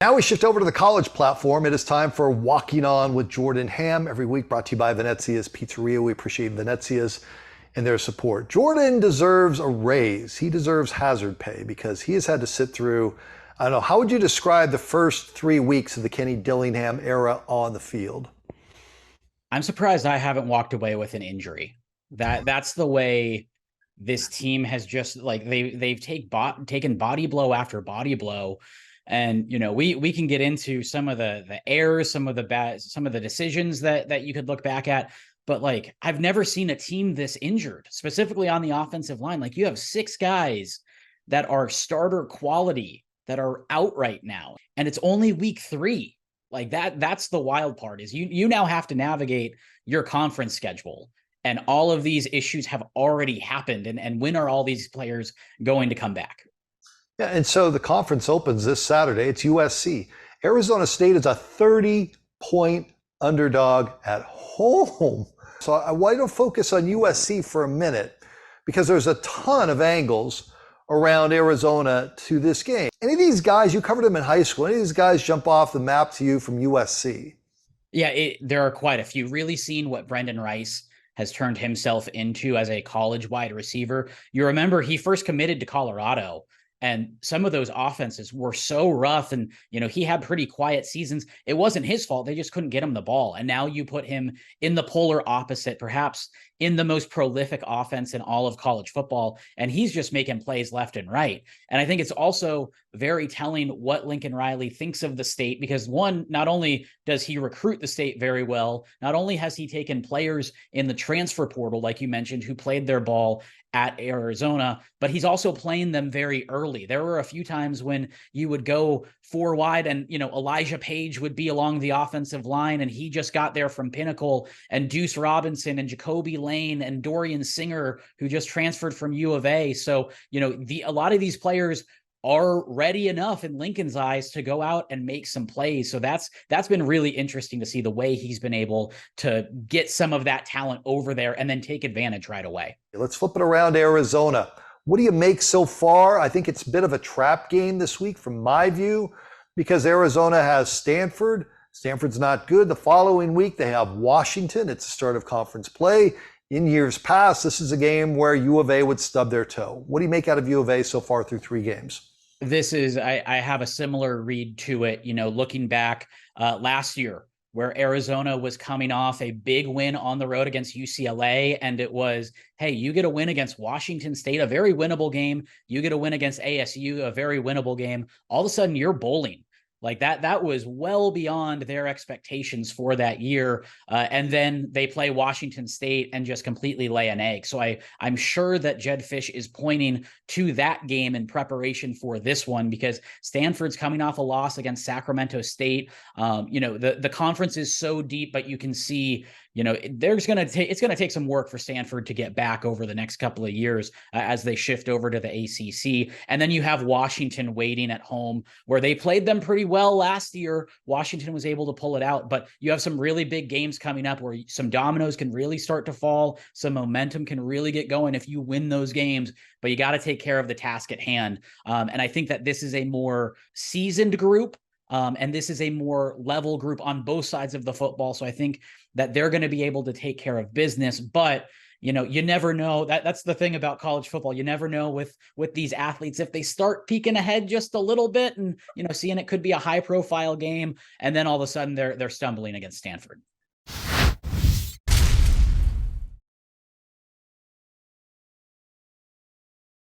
Now we shift over to the college platform. It is time for Walking On with Jordan Ham, every week brought to you by Venezia's Pizzeria. We appreciate Venezia's and their support. Jordan deserves a raise. He deserves hazard pay because he has had to sit through, I don't know, how would you describe the first 3 weeks of the Kenny Dillingham era on the field? I'm surprised I haven't walked away with an injury. That's the way this team has just like they've taken body blow after body blow. And we can get into some of the errors, some of the decisions that you could look back at. But like I've never seen a team this injured, specifically on the offensive line. Like you have 6 guys that are starter quality that are out right now, and it's only week 3. Like that's the wild part is you now have to navigate your conference schedule, and all of these issues have already happened. And when are all these players going to come back? Yeah, and so the conference opens this Saturday. It's USC. Arizona State is a 30-point underdog at home. So I want to focus on USC for a minute because there's a ton of angles around Arizona to this game. Any of these guys, you covered them in high school, any of these guys jump off the map to you from USC? Yeah, there are quite a few. Really seeing what Brendan Rice has turned himself into as a college wide receiver. You remember he first committed to Colorado, and some of those offenses were so rough, and he had pretty quiet seasons. It wasn't his fault. They just couldn't get him the ball. And now you put him in the polar opposite, perhaps in the most prolific offense in all of college football, and he's just making plays left and right. And I think it's also very telling what Lincoln Riley thinks of the state, because one, not only does he recruit the state very well, not only has he taken players in the transfer portal, like you mentioned, who played their ball at Arizona, but he's also playing them very early. There were a few times when you would go 4 wide and, Elijah Page would be along the offensive line, and he just got there from Pinnacle, and Deuce Robinson and Jacoby Lane and Dorian Singer, who just transferred from U of A. So, a lot of these players are ready enough in Lincoln's eyes to go out and make some plays. So that's been really interesting to see the way he's been able to get some of that talent over there and then take advantage right away. Let's flip it around to Arizona. What do you make so far? I think it's a bit of a trap game this week from my view because Arizona has Stanford. Stanford's not good. The following week, they have Washington. It's the start of conference play. In years past, this is a game where U of A would stub their toe. What do you make out of U of A so far through 3 games? I have a similar read to it, looking back last year where Arizona was coming off a big win on the road against UCLA. And it was, hey, you get a win against Washington State, a very winnable game. You get a win against ASU, a very winnable game. All of a sudden you're bowling. Like that was well beyond their expectations for that year. And then they play Washington State and just completely lay an egg. So I'm sure that Jed Fish is pointing to that game in preparation for this one, because Stanford's coming off a loss against Sacramento State. The conference is so deep, but you can see, it's going to take some work for Stanford to get back over the next couple of years as they shift over to the ACC. And then you have Washington waiting at home, where they played them pretty well last year. Washington was able to pull it out, but you have some really big games coming up where some dominoes can really start to fall. Some momentum can really get going if you win those games, but you got to take care of the task at hand. And I think that this is a more seasoned group. And this is a more level group on both sides of the football. So I think that they're going to be able to take care of business. But, you never know. That's the thing about college football. You never know with these athletes, if they start peeking ahead just a little bit and, seeing it could be a high profile game, and then all of a sudden they're stumbling against Stanford.